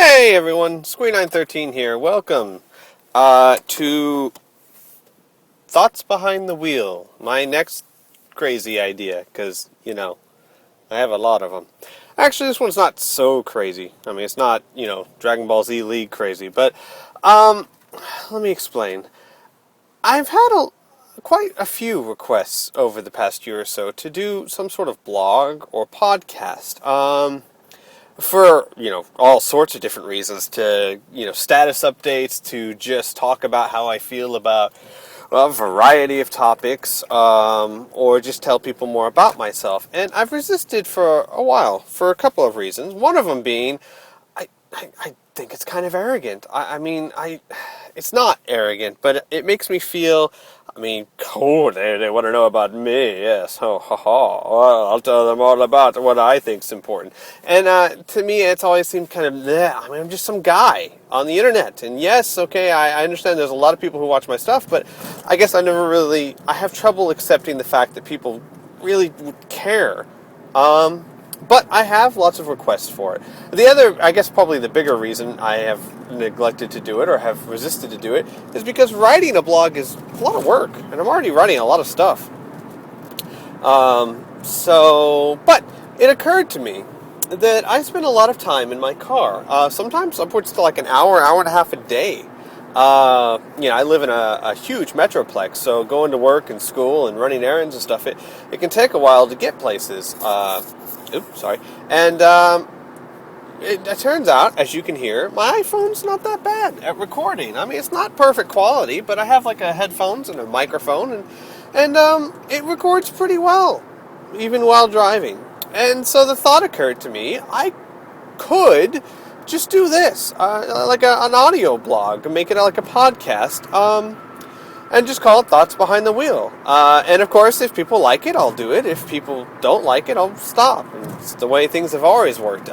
Hey everyone, Squee913 here. Welcome to Thoughts Behind the Wheel, my next crazy idea, because, I have a lot of them. Actually, this one's not so crazy. I mean, it's not, Dragon Ball Z League crazy, but let me explain. I've had quite a few requests over the past year or so to do some sort of blog or podcast. For all sorts of different reasons, to status updates, to just talk about how I feel about a variety of topics, or just tell people more about myself. And I've resisted for a while for a couple of reasons. One of them being I think it's kind of arrogant. It's not arrogant, but it makes me feel, cool, they want to know about me, yes, ho, ha, ha, well, I'll tell them all about what I think's important. And to me, it's always seemed kind of, bleh. I'm just some guy on the internet. And yes, okay, I understand there's a lot of people who watch my stuff, but I guess I have trouble accepting the fact that people really would care. But I have lots of requests for it. The other, I guess probably the bigger reason I have neglected to do it or have resisted to do it is because writing a blog is a lot of work, and I'm already writing a lot of stuff. But it occurred to me that I spend a lot of time in my car, sometimes upwards to like an hour and a half a day. I live in a huge metroplex, so going to work and school and running errands and stuff, it can take a while to get places. And it turns out, as you can hear, my iPhone's not that bad at recording. I mean, it's not perfect quality, but I have like a headphones and a microphone, and it records pretty well, even while driving. And so the thought occurred to me, I could just do this, like an audio blog, and make it like a podcast, and just call it Thoughts Behind the Wheel. And of course, if people like it, I'll do it. If people don't like it, I'll stop. It's the way things have always worked.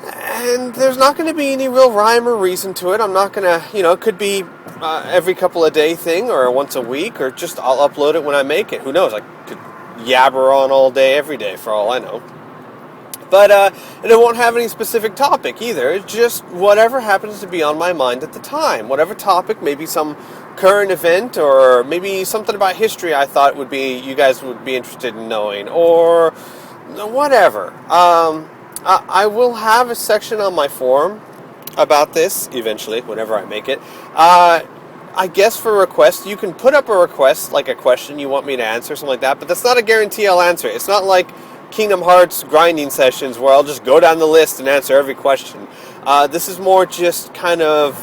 And there's not going to be any real rhyme or reason to it. I'm not going to, it could be every couple of day thing, or once a week, or just I'll upload it when I make it. Who knows? I could yabber on all day, every day, for all I know. But and it won't have any specific topic either. It's just whatever happens to be on my mind at the time. Whatever topic, maybe some current event, or maybe something about history I thought you guys would be interested in knowing, or whatever. I will have a section on my forum about this eventually, whenever I make it. I guess for requests, you can put up a request, like a question you want me to answer, something like that, but that's not a guarantee I'll answer it. It's not like Kingdom Hearts grinding sessions where I'll just go down the list and answer every question. This is more just kind of,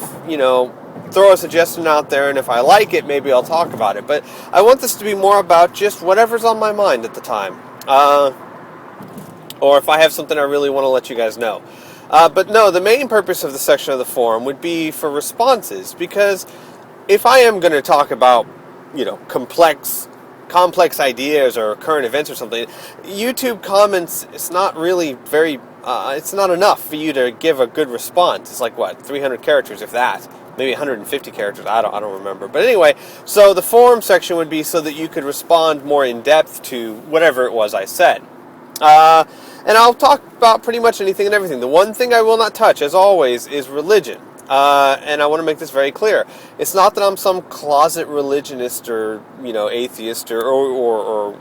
throw a suggestion out there, and if I like it, maybe I'll talk about it. But I want this to be more about just whatever's on my mind at the time. Or if I have something I really want to let you guys know. But no, the main purpose of the section of the forum would be for responses, because if I am going to talk about, complex ideas or current events or something, YouTube comments, it's not really very, it's not enough for you to give a good response. It's like, 300 characters, if that. Maybe 150 characters, I don't remember. But anyway, so the forum section would be so that you could respond more in depth to whatever it was I said. And I'll talk about pretty much anything and everything. The one thing I will not touch, as always, is religion. And I want to make this very clear. It's not that I'm some closet religionist or, atheist or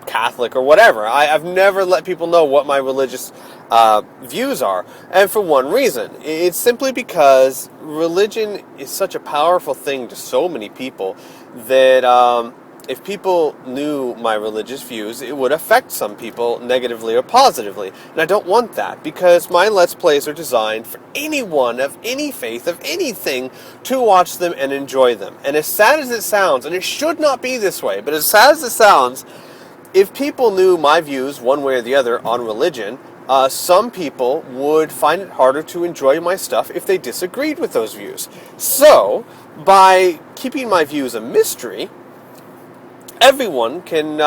Catholic or whatever. I've never let people know what my religious views are. And for one reason. It's simply because religion is such a powerful thing to so many people that if people knew my religious views, it would affect some people negatively or positively. And I don't want that, because my Let's Plays are designed for anyone of any faith, of anything, to watch them and enjoy them. And as sad as it sounds, and it should not be this way, but as sad as it sounds, if people knew my views one way or the other on religion, some people would find it harder to enjoy my stuff if they disagreed with those views. So, by keeping my views a mystery, everyone can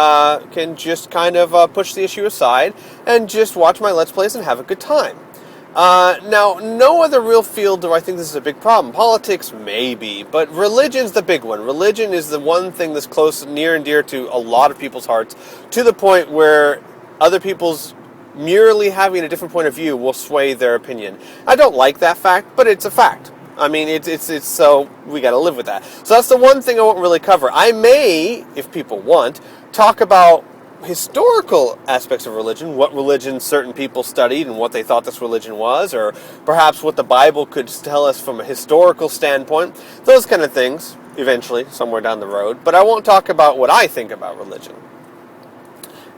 just kind of push the issue aside and just watch my Let's Plays and have a good time. Now, no other real field do I think this is a big problem. Politics, maybe, but religion's the big one. Religion is the one thing that's close, near and dear to a lot of people's hearts, to the point where other people's merely having a different point of view will sway their opinion. I don't like that fact, but it's a fact. I mean, it's so we got to live with that. So that's the one thing I won't really cover. I may, if people want, talk about historical aspects of religion, what religion certain people studied and what they thought this religion was, or perhaps what the Bible could tell us from a historical standpoint. Those kind of things, eventually, somewhere down the road. But I won't talk about what I think about religion,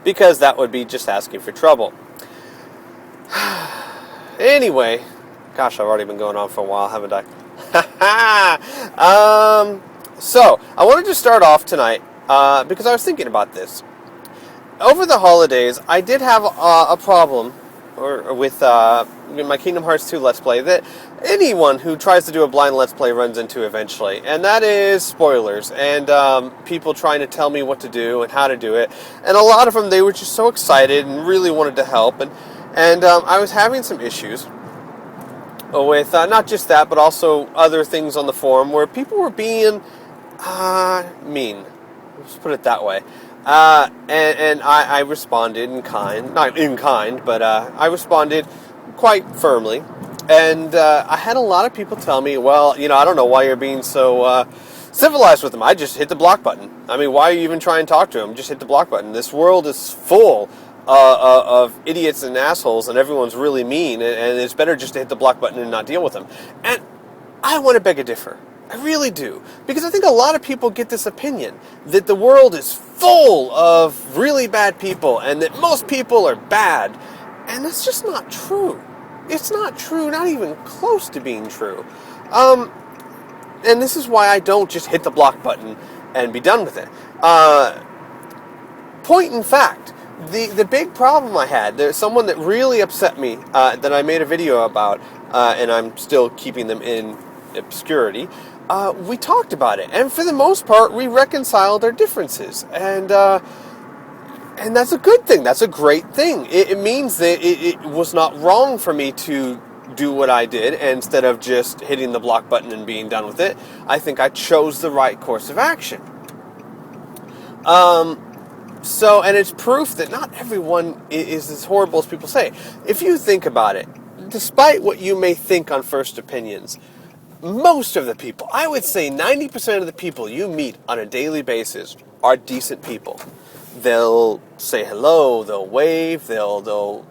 because that would be just asking for trouble. Anyway, gosh, I've already been going on for a while, haven't I? So, I wanted to start off tonight because I was thinking about this. Over the holidays, I did have a problem with my Kingdom Hearts 2 Let's Play that anyone who tries to do a blind Let's Play runs into eventually, and that is spoilers, and people trying to tell me what to do and how to do it, and a lot of them, they were just so excited and really wanted to help, and I was having some issues with not just that, but also other things on the forum where people were being mean. Let's put it that way. And I responded in kind, not in kind, but I responded quite firmly. And I had a lot of people tell me, well, I don't know why you're being so civilized with them. I just hit the block button. I mean, why are you even trying to talk to them? Just hit the block button. This world is full of idiots and assholes, and everyone's really mean, and it's better just to hit the block button and not deal with them. And I want to beg a differ. I really do. Because I think a lot of people get this opinion that the world is full of really bad people and that most people are bad. And that's just not true. It's not true, not even close to being true. And this is why I don't just hit the block button and be done with it. Point in fact, the big problem I had, there's someone that really upset me that I made a video about, and I'm still keeping them in obscurity. We talked about it, and for the most part, we reconciled our differences, and that's a good thing. That's a great thing. It means that it was not wrong for me to do what I did, and instead of just hitting the block button and being done with it, I think I chose the right course of action. So, and it's proof that not everyone is as horrible as people say. If you think about it, despite what you may think on first opinions, most of the people, I would say 90% of the people you meet on a daily basis are decent people. They'll say hello, they'll wave, they'll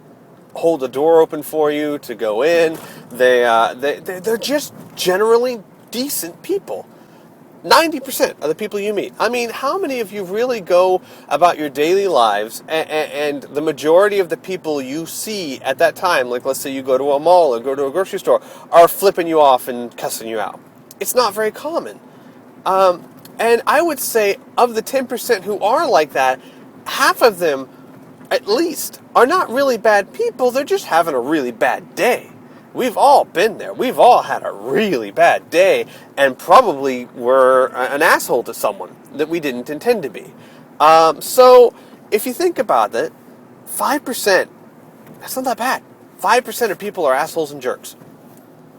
hold the door open for you to go in. They're just generally decent people. 90% of the people you meet. I mean, how many of you really go about your daily lives and the majority of the people you see at that time, like let's say you go to a mall or go to a grocery store, are flipping you off and cussing you out? It's not very common. And I would say of the 10% who are like that, half of them, at least, are not really bad people. They're just having a really bad day. We've all been there. We've all had a really bad day and probably were an asshole to someone that we didn't intend to be. So if you think about it, 5%, that's not that bad. 5% of people are assholes and jerks.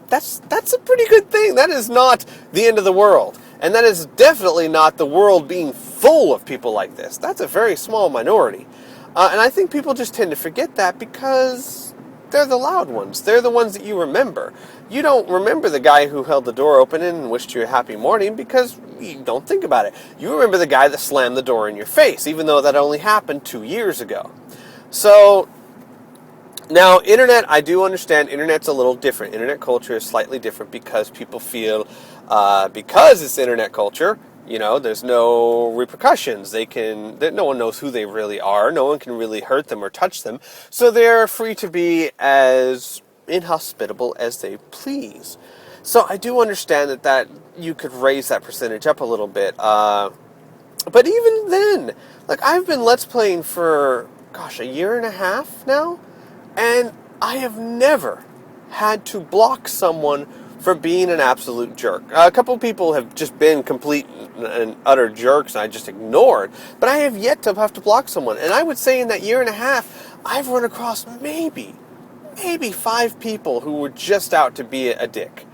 That's a pretty good thing. That is not the end of the world. And that is definitely not the world being full of people like this. That's a very small minority. And I think people just tend to forget that because they're the loud ones. They're the ones that you remember. You don't remember the guy who held the door open and wished you a happy morning because you don't think about it. You remember the guy that slammed the door in your face, even though that only happened 2 years ago. So, now, internet, I do understand internet's a little different. Internet culture is slightly different because people feel, because it's internet culture, there's no repercussions. No one knows who they really are. No one can really hurt them or touch them. So they're free to be as inhospitable as they please. So I do understand that you could raise that percentage up a little bit. But even then, I've been Let's Playing for, a year and a half now. And I have never had to block someone for being an absolute jerk. A couple of people have just been complete and utter jerks and I just ignored. But I have yet to have to block someone. And I would say in that year and a half, I've run across maybe 5 people who were just out to be a dick.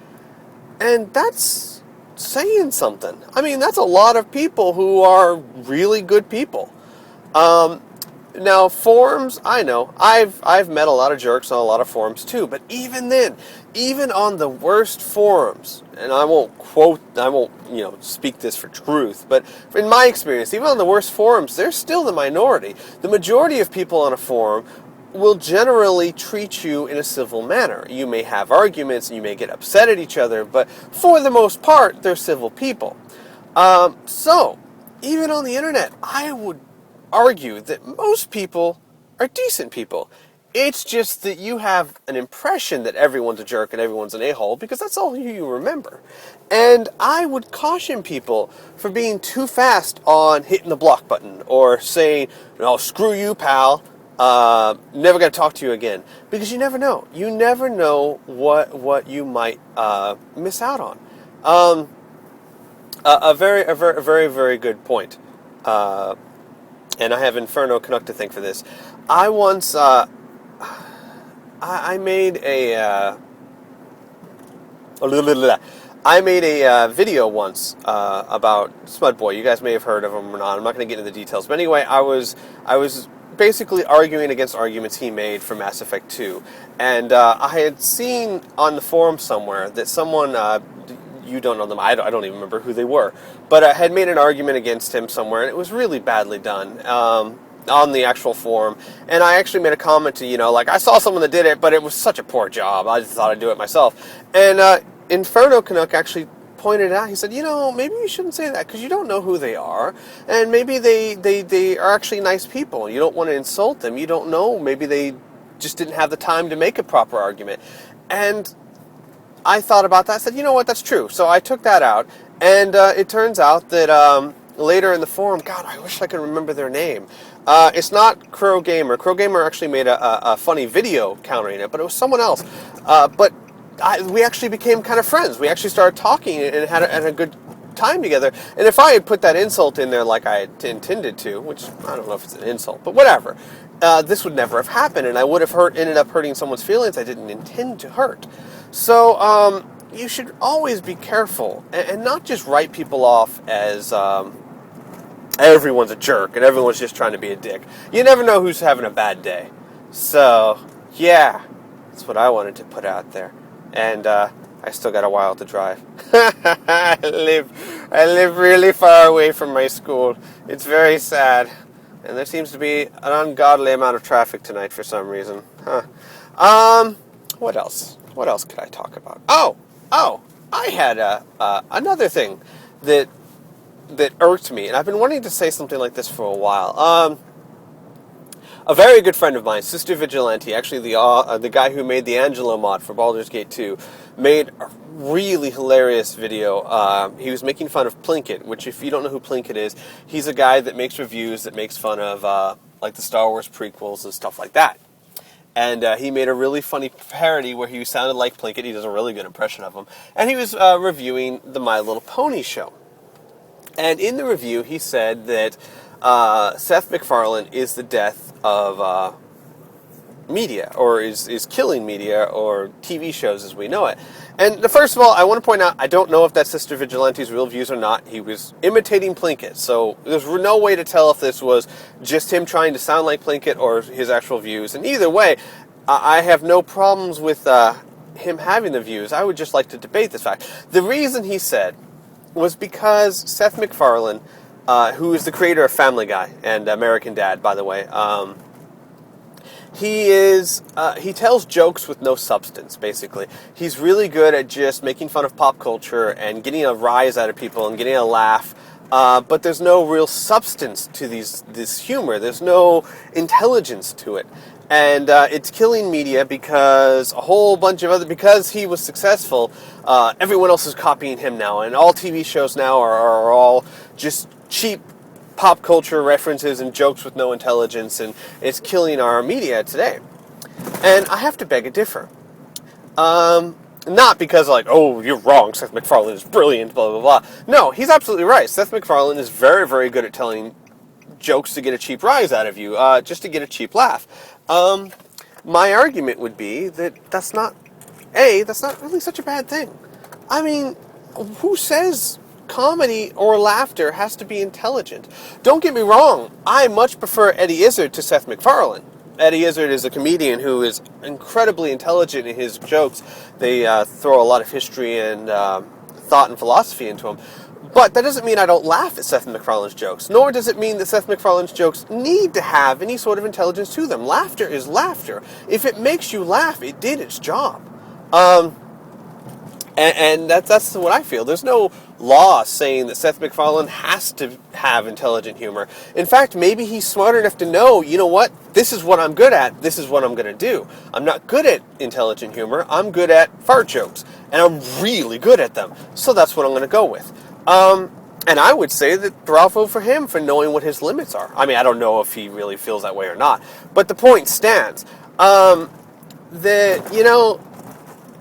And that's saying something. I mean, that's a lot of people who are really good people. Now, forums, I know, I've met a lot of jerks on a lot of forums too, but even then, even on the worst forums, and I won't speak this for truth, but in my experience, even on the worst forums, they're still the minority. The majority of people on a forum will generally treat you in a civil manner. You may have arguments and you may get upset at each other, but for the most part, they're civil people. So, even on the internet, I would argue that most people are decent people. It's just that you have an impression that everyone's a jerk and everyone's an a-hole because that's all you remember. And I would caution people for being too fast on hitting the block button or saying, "No, screw you, pal. Never gonna talk to you again," because you never know. You never know what you might miss out on. A very good point. And I have Inferno Canuck to thank for this. I once I made a video once about Smudboy. You guys may have heard of him or not. I'm not going to get into the details. But anyway, I was basically arguing against arguments he made for Mass Effect 2. And I had seen on the forum somewhere that someone, you don't know them, I don't even remember who they were, but I had made an argument against him somewhere, and it was really badly done on the actual forum. And I actually made a comment to, I saw someone that did it, but it was such a poor job, I just thought I'd do it myself. And Inferno Canuck actually pointed out, he said, maybe you shouldn't say that because you don't know who they are, and maybe they are actually nice people. You don't want to insult them. You don't know. Maybe they just didn't have the time to make a proper argument. And I thought about that. I said, you know what, that's true. So I took that out, and it turns out that later in the forum, God, I wish I could remember their name. It's not Crow Gamer. Crow Gamer actually made a funny video countering it, but it was someone else. But we actually became kind of friends. We actually started talking and had a good time together. And if I had put that insult in there like I had intended to, which I don't know if it's an insult, but whatever, this would never have happened, and I would have ended up hurting someone's feelings I didn't intend to hurt. So you should always be careful and not just write people off as everyone's a jerk and everyone's just trying to be a dick. You never know who's having a bad day. So, yeah, that's what I wanted to put out there. And I still got a while to drive. I live really far away from my school. It's very sad. And there seems to be an ungodly amount of traffic tonight for some reason. What else? What else could I talk about? Oh! I had another thing that irked me, and I've been wanting to say something like this for a while. A very good friend of mine, Sister Vigilante, actually the guy who made the Angelo mod for Baldur's Gate 2, made a really hilarious video. He was making fun of Plinkett, which, if you don't know who Plinkett is, he's a guy that makes reviews that makes fun of like the Star Wars prequels and stuff like that. And he made a really funny parody where he sounded like Plinkett. He does a really good impression of him. And he was reviewing the My Little Pony show. And in the review, he said that Seth MacFarlane is the death of media, or is killing media, or TV shows as we know it. And first of all, I want to point out, I don't know if that's Sister Vigilante's real views or not. He was imitating Plinkett, so there's no way to tell if this was just him trying to sound like Plinkett or his actual views. And either way, I have no problems with him having the views. I would just like to debate this fact. The reason he said was because Seth MacFarlane, who is the creator of Family Guy and American Dad, by the way, he tells jokes with no substance, basically. He's really good at just making fun of pop culture and getting a rise out of people and getting a laugh, but there's no real substance to this humor. There's no intelligence to it. And it's killing media because because he was successful, everyone else is copying him now, and all TV shows now are all just cheap pop culture references and jokes with no intelligence, and it's killing our media today. And I have to beg to differ. Not because oh, you're wrong, Seth MacFarlane is brilliant, blah, blah, blah. No, he's absolutely right. Seth MacFarlane is very, very good at telling jokes to get a cheap rise out of you, just to get a cheap laugh. My argument would be that that's not really such a bad thing. I mean, who says comedy or laughter has to be intelligent. Don't get me wrong, I much prefer Eddie Izzard to Seth MacFarlane. Eddie Izzard is a comedian who is incredibly intelligent in his jokes. They throw a lot of history and thought and philosophy into them. But that doesn't mean I don't laugh at Seth MacFarlane's jokes, nor does it mean that Seth MacFarlane's jokes need to have any sort of intelligence to them. Laughter is laughter. If it makes you laugh, it did its job. And that's what I feel. There's no law saying that Seth MacFarlane has to have intelligent humor. In fact, maybe he's smart enough to know, you know what, this is what I'm good at, this is what I'm going to do. I'm not good at intelligent humor, I'm good at fart jokes, and I'm really good at them. So that's what I'm going to go with. And I would say that bravo for him for knowing what his limits are. I mean, I don't know if he really feels that way or not, but the point stands. And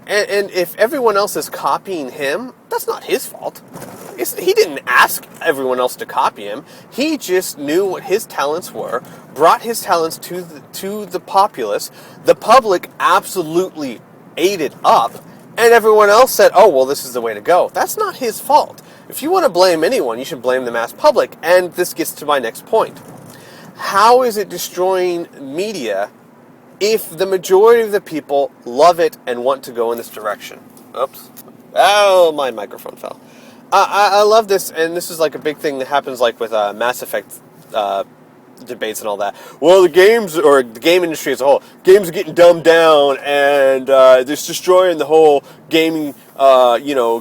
if everyone else is copying him, that's not his fault. He didn't ask everyone else to copy him. He just knew what his talents were, brought his talents to the populace. The public absolutely ate it up, and everyone else said, oh, well, this is the way to go. That's not his fault. If you want to blame anyone, you should blame the mass public. And this gets to my next point. How is it destroying media if the majority of the people love it and want to go in this direction? Oops. Oh, my microphone fell. I love this, and this is like a big thing that happens like with Mass Effect debates and all that. Well, the games, or the game industry as a whole, games are getting dumbed down, and it's destroying the whole gaming,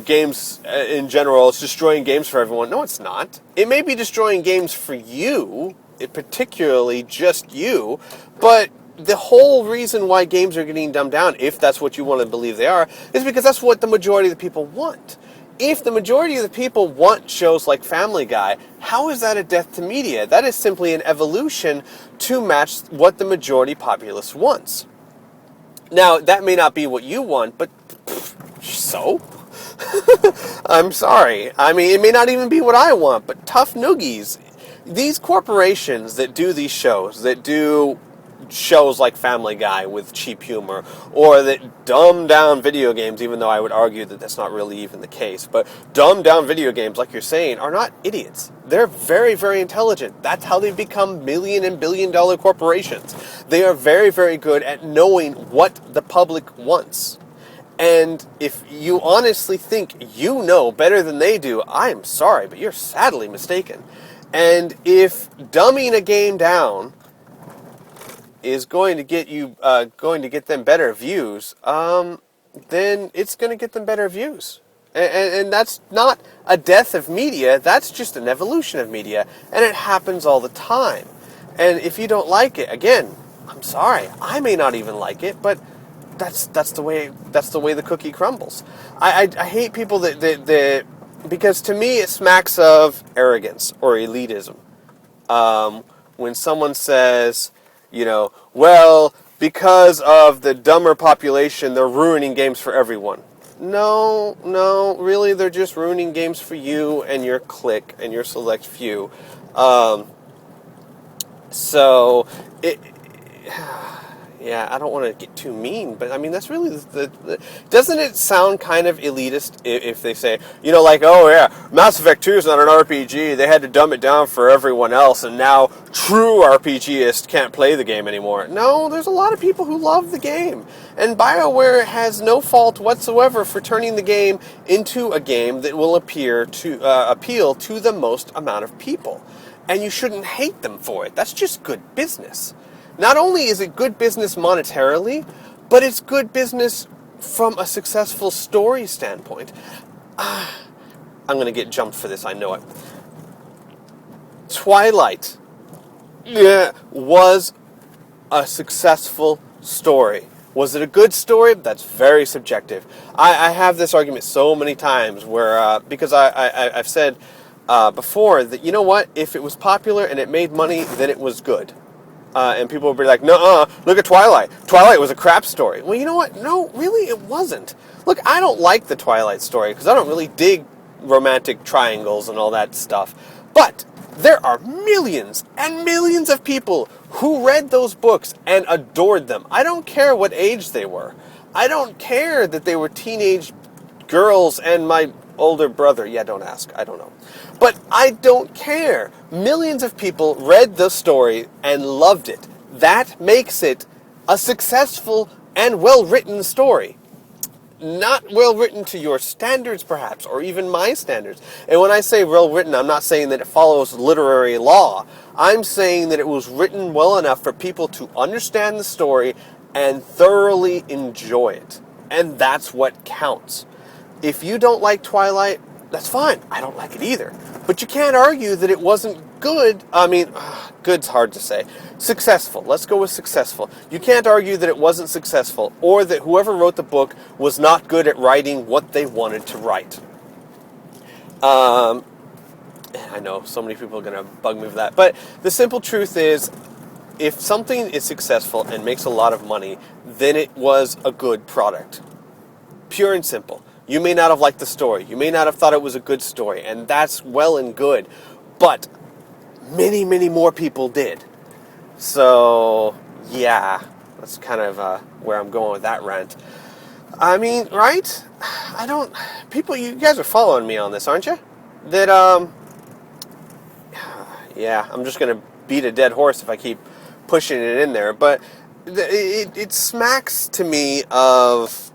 games in general. It's destroying games for everyone. No, it's not. It may be destroying games for you, particularly just you, but the whole reason why games are getting dumbed down, if that's what you want to believe they are, is because that's what the majority of the people want. If the majority of the people want shows like Family Guy, how is that a death to media? That is simply an evolution to match what the majority populace wants. Now, that may not be what you want, but so? I'm sorry. I mean, it may not even be what I want, but tough noogies. These corporations that do these shows, that do shows like Family Guy with cheap humor, or that dumb down video games, even though I would argue that that's not really even the case, but dumb down video games, like you're saying, are not idiots. They're very, very intelligent. That's how they become million and billion dollar corporations. They are very, very good at knowing what the public wants. And if you honestly think you know better than they do, I'm sorry, but you're sadly mistaken. And if dumbing a game down is going to get them better views, then it's going to get them better views. And that's not a death of media, that's just an evolution of media, and it happens all the time. And if you don't like it, again, I'm sorry, I may not even like it, but that's the way the cookie crumbles. I hate people that because to me it smacks of arrogance or elitism. When someone says, well, because of the dumber population, they're ruining games for everyone. No, really, they're just ruining games for you and your clique and your select few. Yeah, I don't want to get too mean, but I mean, that's really doesn't it sound kind of elitist if they say, oh yeah, Mass Effect 2 is not an RPG, they had to dumb it down for everyone else, and now true RPGists can't play the game anymore. No, there's a lot of people who love the game, and BioWare has no fault whatsoever for turning the game into a game that will appeal to the most amount of people, and you shouldn't hate them for it. That's just good business. Not only is it good business monetarily, but it's good business from a successful story standpoint. I'm going to get jumped for this, I know it. Twilight was a successful story. Was it a good story? That's very subjective. I have this argument so many times where, because I've said before that, you know what, if it was popular and it made money, then it was good. And people will be like, no, look at Twilight. Twilight was a crap story. Well, you know what? No, really, it wasn't. Look, I don't like the Twilight story because I don't really dig romantic triangles and all that stuff. But there are millions and millions of people who read those books and adored them. I don't care what age they were. I don't care that they were teenage girls and my older brother. Yeah, don't ask. I don't know. But I don't care. Millions of people read the story and loved it. That makes it a successful and well-written story. Not well written to your standards, perhaps, or even my standards. And when I say well written, I'm not saying that it follows literary law. I'm saying that it was written well enough for people to understand the story and thoroughly enjoy it. And that's what counts. If you don't like Twilight, that's fine. I don't like it either. But you can't argue that it wasn't good. I mean, good's hard to say. Successful. Let's go with successful. You can't argue that it wasn't successful or that whoever wrote the book was not good at writing what they wanted to write. I know so many people are going to bug me for that. But the simple truth is, if something is successful and makes a lot of money, then it was a good product. Pure and simple. You may not have liked the story. You may not have thought it was a good story, and that's well and good. But many, many more people did. So, yeah, that's kind of where I'm going with that rant. I mean, right? People, you guys are following me on this, aren't you? That, yeah, I'm just going to beat a dead horse if I keep pushing it in there. But it smacks to me of,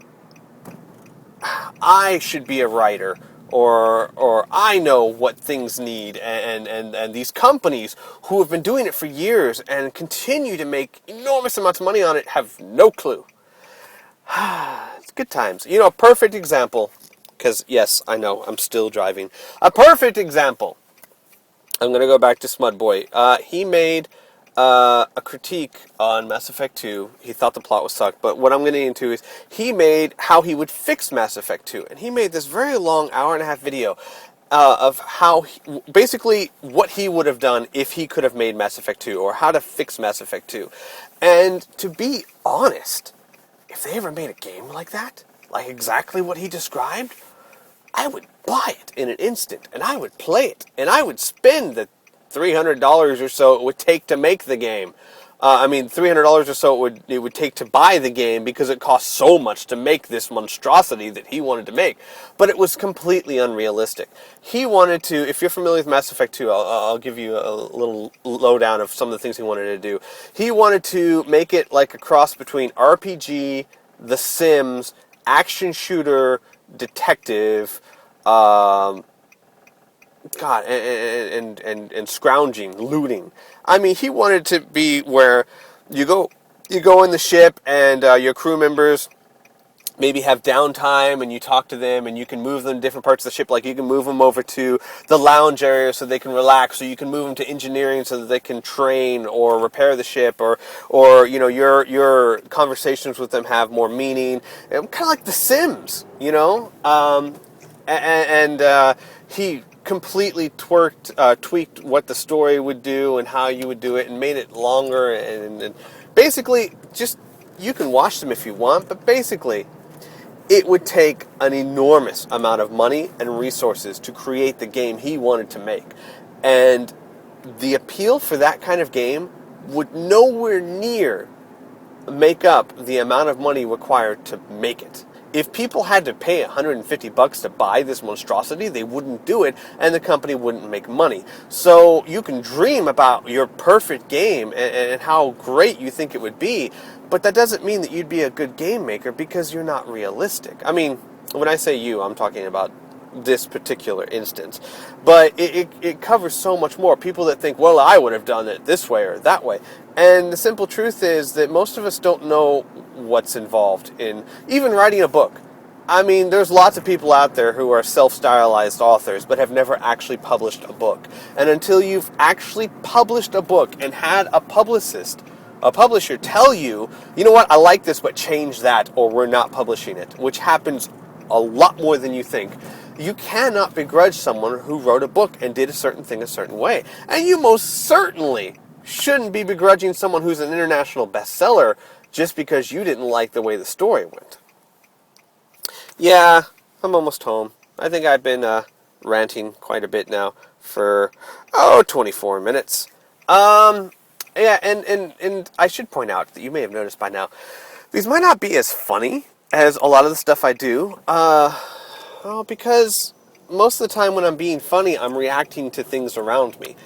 I should be a writer, or I know what things need, and these companies who have been doing it for years and continue to make enormous amounts of money on it have no clue. It's good times. You know, a perfect example, because yes, I know, I'm still driving. A perfect example. I'm going to go back to Smudboy. He made a critique on Mass Effect 2. He thought the plot was sucked, but what I'm getting into is he made how he would fix Mass Effect 2. And he made this very long hour-and-a-half video of how, basically, what he would have done if he could have made Mass Effect 2, or how to fix Mass Effect 2. And to be honest, if they ever made a game like that, like exactly what he described, I would buy it in an instant, and I would play it, and I would spend the $300 or so it would take to make the game. $300 or so it would take to buy the game, because it cost so much to make this monstrosity that he wanted to make. But it was completely unrealistic. He wanted to, if you're familiar with Mass Effect 2, I'll give you a little lowdown of some of the things he wanted to do. He wanted to make it like a cross between RPG, The Sims, action shooter, detective, and scrounging, looting. I mean, he wanted to be where you go in the ship, and your crew members maybe have downtime, and you talk to them, and you can move them to different parts of the ship. Like, you can move them over to the lounge area so they can relax, or you can move them to engineering so that they can train or repair the ship, or you know, your conversations with them have more meaning. Kind of like The Sims, you know. He completely tweaked what the story would do and how you would do it, and made it longer, and basically, just, you can watch them if you want, but basically, it would take an enormous amount of money and resources to create the game he wanted to make. And the appeal for that kind of game would nowhere near make up the amount of money required to make it. If people had to pay $150 to buy this monstrosity, they wouldn't do it, and the company wouldn't make money. So you can dream about your perfect game and how great you think it would be, but that doesn't mean that you'd be a good game maker, because you're not realistic. I mean, when I say you, I'm talking about this particular instance. But it covers so much more. People that think, well, I would have done it this way or that way. And the simple truth is that most of us don't know what's involved in even writing a book. I mean, there's lots of people out there who are self-stylized authors but have never actually published a book. And until you've actually published a book and had a publisher tell you, you know what, I like this, but change that, or we're not publishing it, which happens a lot more than you think, you cannot begrudge someone who wrote a book and did a certain thing a certain way. And you most certainly shouldn't be begrudging someone who's an international bestseller just because you didn't like the way the story went. Yeah, I'm almost home. I think I've been ranting quite a bit now for, 24 minutes. Yeah, and I should point out that you may have noticed by now, these might not be as funny as a lot of the stuff I do, because most of the time when I'm being funny, I'm reacting to things around me.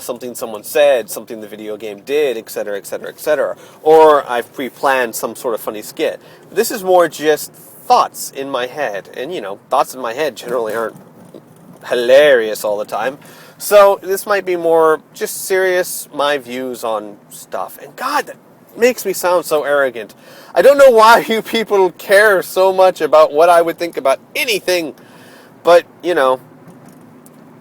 Something someone said, something the video game did, etc., etc., etc. Or I've pre-planned some sort of funny skit. This is more just thoughts in my head. And, thoughts in my head generally aren't hilarious all the time. So this might be more just serious, my views on stuff. And God, that makes me sound so arrogant. I don't know why you people care so much about what I would think about anything. But, oh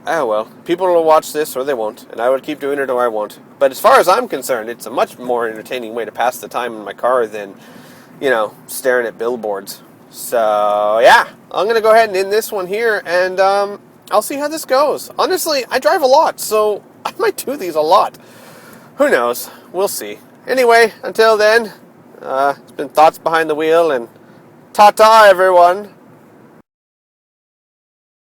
well, people will watch this or they won't, and I would keep doing it or I won't. But as far as I'm concerned, it's a much more entertaining way to pass the time in my car than, staring at billboards. So, yeah, I'm going to go ahead and end this one here, and I'll see how this goes. Honestly, I drive a lot, so I might do these a lot. Who knows? We'll see. Anyway, until then, it's been Thoughts Behind the Wheel, and ta-ta, everyone.